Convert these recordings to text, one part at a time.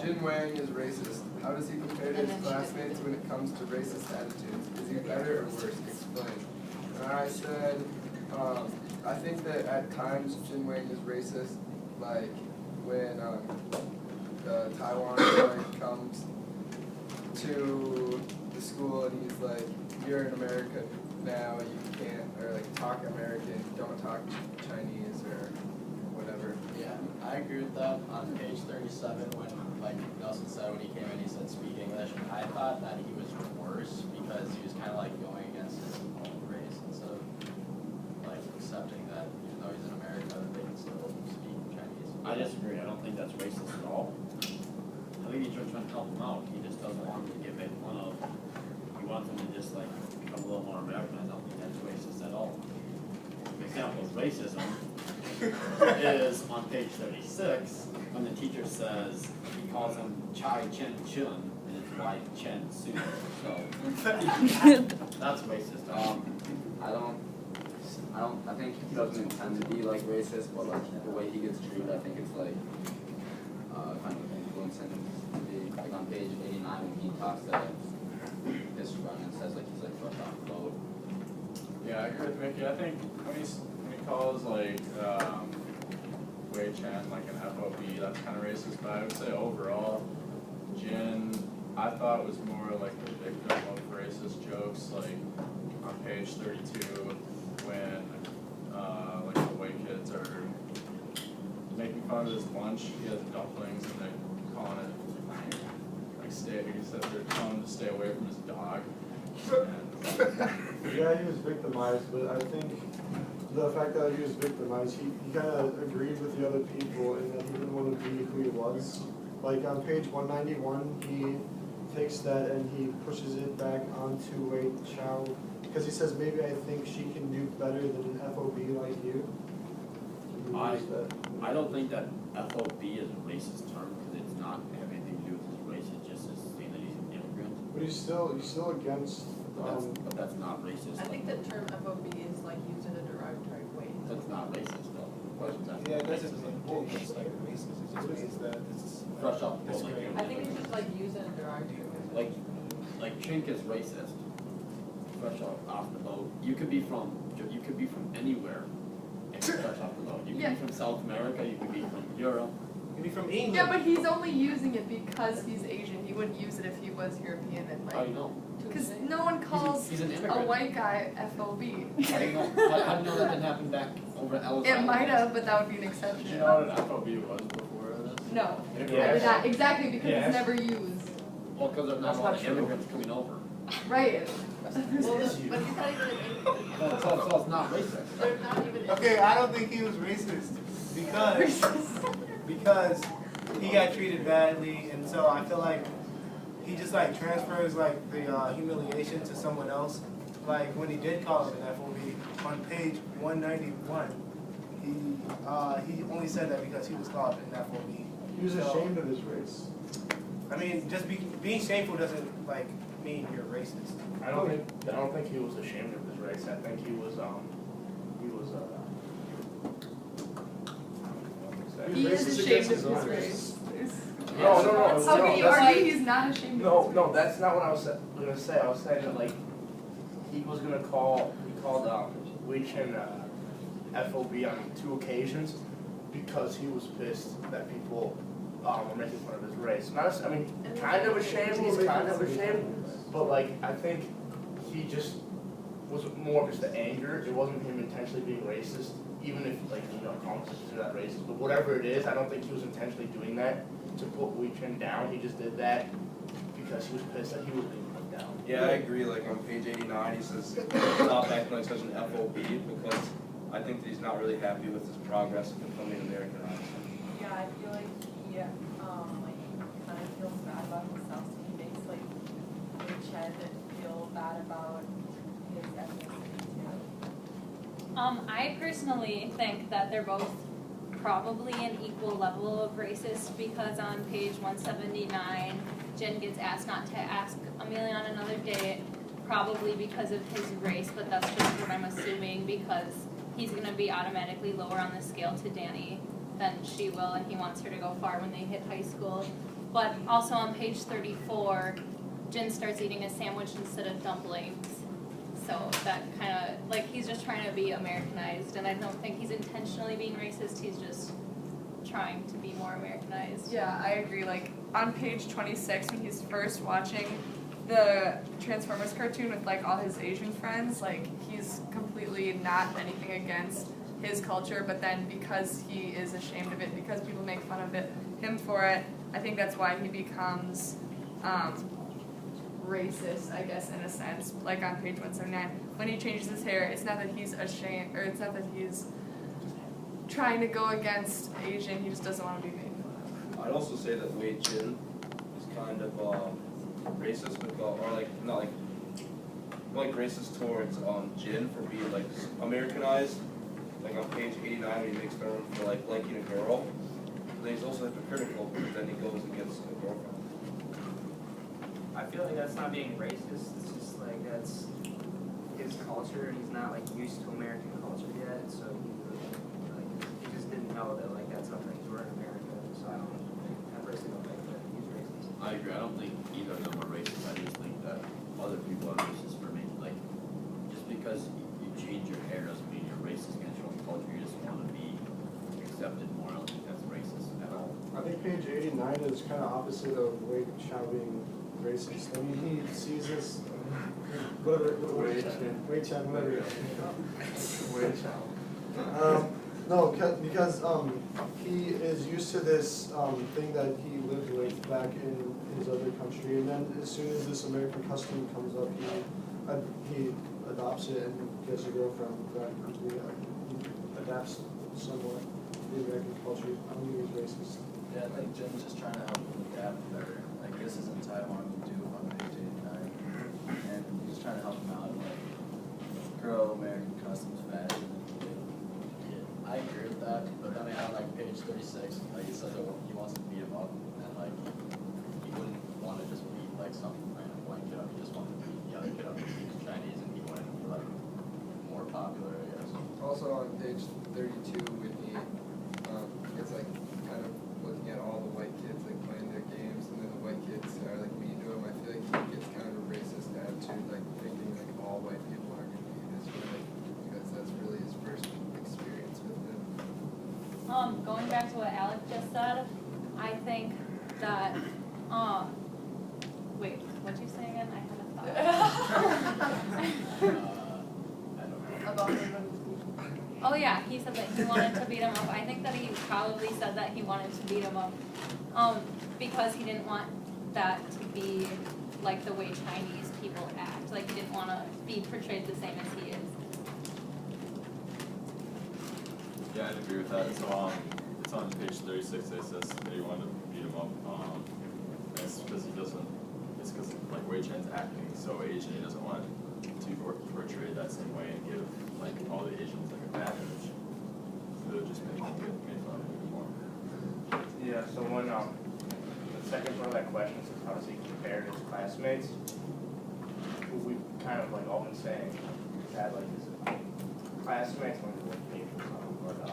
Jin Wang is racist. How does he compare to his classmates when it comes to racist attitudes? Is he better or worse? Explain. And I said, I think that at times Jin Wang is racist, like when the Taiwan boy comes to the school and he's like, you're in America now, you can't, or like talk American, don't talk Chinese or whatever. Yeah, I agree with that. On page 37, when like Nelson said when he came in, he said speak English. I thought that he was worse because he was kind of like going against his own race instead of like accepting that even though he's in America, that they can still speak Chinese. I disagree. I don't think that's racist at all. I think he's just trying to help him out. He just doesn't want him to get made fun of. He wants him to just like become a little more American. I don't think that's racist at all. An example of racism is on page 36 when the teacher says he calls him Chai Chen Chun and it's Wai Chen Su. So that's racist. I think he doesn't intend to be like racist, but like the way he gets treated, I think it's like kind of influencing him to be like on page 89 when he talks to his friend and says like he's like fresh off the boat. Yeah, I agree with Mickey. I think when he calls like Wei Chen like an FOB, that's kind of racist. But I would say overall, Jin, I thought was more like the victim of racist jokes. Like on page 32, when like the Wei kids are making fun of his lunch, he has dumplings and they're calling it like he said they're telling him to stay away from his dog. Yeah, he was victimized, but I think the fact that he was victimized, he kind of agreed with the other people and that he didn't want to be who he was. Like on page 191, he takes that and he pushes it back onto Wei Chao because he says, maybe I think she can do better than an FOB like you. I don't think that FOB is a racist term because it's not have anything to do with his race. It's just his saying that he's an immigrant. But he's still against. But that's not racist. I think the term FOB is like used in a derogatory way. That's not racist though. Yeah, it doesn't mean it's like racist. It just means that it's fresh off the boat. I think it's just like used in a derogatory way. Like Chink is racist. Fresh off the boat. You could be from anywhere and you're fresh off the boat. You could be from South America, you could be from Europe. You could be from England. Yeah, but he's only using it because he's Asian. He wouldn't use it if he was European and like. How do you know? Because no one calls he's an a immigrant. white guy FOB. How do you know? How do you know that didn't happen back over at Ellis It Island? might have, but that would be an exception. Did you know what an FOB was before this? No, I Yes. did not. Exactly, because Yes. it's never used. Well, because there's not a lot of immigrants coming over. Right. But he's not even an immigrant. So it's not racist. They're not even. Okay, I don't think he was racist because he got treated badly, and so I feel like he just like transfers like the humiliation to someone else. Like when he did call him an FOB on page 191, he only said that because he was called an FOB. He was ashamed of his race. I mean, just being shameful doesn't like mean you're racist. I don't think he was ashamed of his race. I think he was He is ashamed of his race. No. How can you argue he's not ashamed of his race? No, that's not what I was gonna say. I was saying that like he called Wei Chen FOB on 2 occasions because he was pissed that people were making fun of his race. I mean, kind of ashamed. He's kind of ashamed, but like I think he just was more just the anger. It wasn't him intentionally being racist, even if like comments to that racist. But whatever it is, I don't think he was intentionally doing that to put Wei Chen down. He just did that because he was pissed that he was being put down. Yeah, I agree. Like on page 89, he says, stop acting like such an FOB, because I think that he's not really happy with his progress of becoming Americanized. Yeah, I feel like he kind of feels bad about himself, so he makes Wei Chen feel bad about his ethnicity too. I personally think that they're both probably an equal level of racist because on page 179, Jen gets asked not to ask Amelia on another date, probably because of his race, but that's just what I'm assuming because he's going to be automatically lower on the scale to Danny than she will, and he wants her to go far when they hit high school. But also on page 34, Jin starts eating a sandwich instead of dumplings. So that kind of, like, he's just trying to be Americanized, and I don't think he's intentionally being racist, he's just trying to be more Americanized. Yeah, I agree. Like, on page 26, when he's first watching the Transformers cartoon with, like, all his Asian friends, like, he's completely not anything against his culture, but then because he is ashamed of it, because people make fun of him for it, I think that's why he becomes racist, I guess, in a sense. Like on page 179, when he changes his hair, it's not that he's ashamed, or it's not that he's trying to go against Asian, he just doesn't want to be made fun of. I'd also say that Wei Jin is kind of racist, or like not like racist towards Jin for being like Americanized. Like on page 89, when he makes fun of him for like liking a girl. Then he's also hypocritical because then he goes and gets a girlfriend. I feel like that's not being racist. It's just like that's his culture, and he's not like used to American culture yet. So he just didn't know that like that's how things were in America. So I personally don't think that he's racist. I agree. I don't think either of them are racist. I just think that other people are racist for me. Like, just because you change your hair doesn't mean you're racist against your own culture. You just want to be accepted more. I don't think that's racist at all. I think page 89 is kind of opposite of Wei Chao being racist. I mean, he sees this, whatever, Wei Chen, whatever. Wei Chao. No, because he is used to this thing that he lived with back in his other country, and then as soon as this American custom comes up, he adopts it and gets a girlfriend with that country. He adapts somewhat to the American culture. I don't think he's racist. Yeah, I think Jin's just trying to help them adapt better. Like, this is in Taiwan too on page 89. And he's trying to help them out, like, grow American customs fashion. I agree with that, but then on like page 36, like he says that he wants to beat him up, and like he wouldn't want to just beat like some random white kid up. He just wanted to beat the other kid up because he was Chinese and he wanted to be like more popular, I guess. Also on page 32, when he gets like kind of looking at all the white kids like playing their games, and then the white kids are like mean to him, I feel like he gets kind of a racist attitude, like thinking like all white people are going to be this way, because that's really his first experience with them. Going back to what Alec just said, I think that, wait, what'd you say again? I had a thought. I don't know. About him. Oh yeah, he said that he wanted to beat him up. I think that he probably said that he wanted to beat him up, because he didn't want that to be like the way Chinese people act. Like he didn't want to be portrayed the same as he is. Yeah, I'd agree with that. So it's on page 36. It says that he wanted to beat him up. And it's because he doesn't. It's because like Wei Chen's acting so Asian, he doesn't want to portray that same way and give like all the Asians like a bad image. So it just make him get made fun of even more. Yeah, so when the second part of that question is how does he compare to his classmates? Who we've kind of like all been saying he's had like his classmates when he was paid for some, but I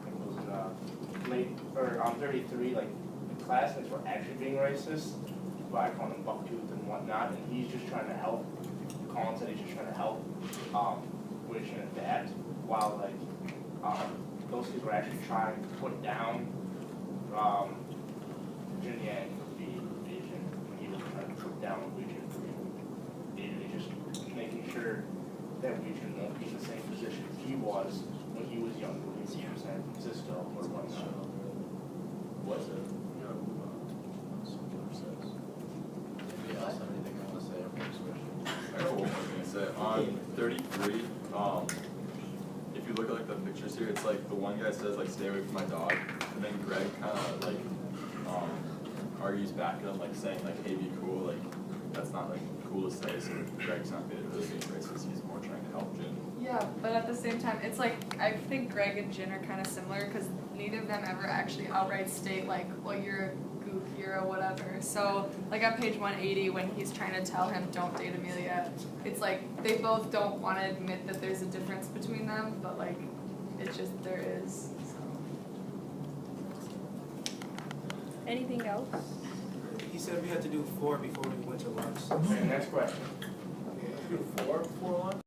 think it was in late or 33, like the classmates were actually being racist by calling him bucktooth and whatnot, and he's just trying to help. Colin said he's just trying to help Wish and adapt, while like those kids were actually trying to put down Jin Yang for being Asian when he was trying to put down Weijin for being Asian. He's just making sure that Weijin won't be in the same position as he was when he was younger, when he was in San Francisco or whatnot. Was it? Anybody else have anything you want to say or switch? I got one more thing to say. On 33, if you look at like the pictures here, it's like the one guy says like stay away from my dog, and then Greg kind of like argues back at him like saying like hey be cool, like that's not like cool to say. So Greg's not being racist. He's more trying to help Jin. Yeah, but at the same time, it's like, I think Greg and Jin are kind of similar, because neither of them ever actually outright state, like, well, you're a goof, you're a whatever. So, like, on page 180, when he's trying to tell him, don't date Amelia, it's like, they both don't want to admit that there's a difference between them, but, like, it's just, there is, so. Anything else? He said we had to do 4 before we went to lunch. Okay, next question. Do 4 before lunch?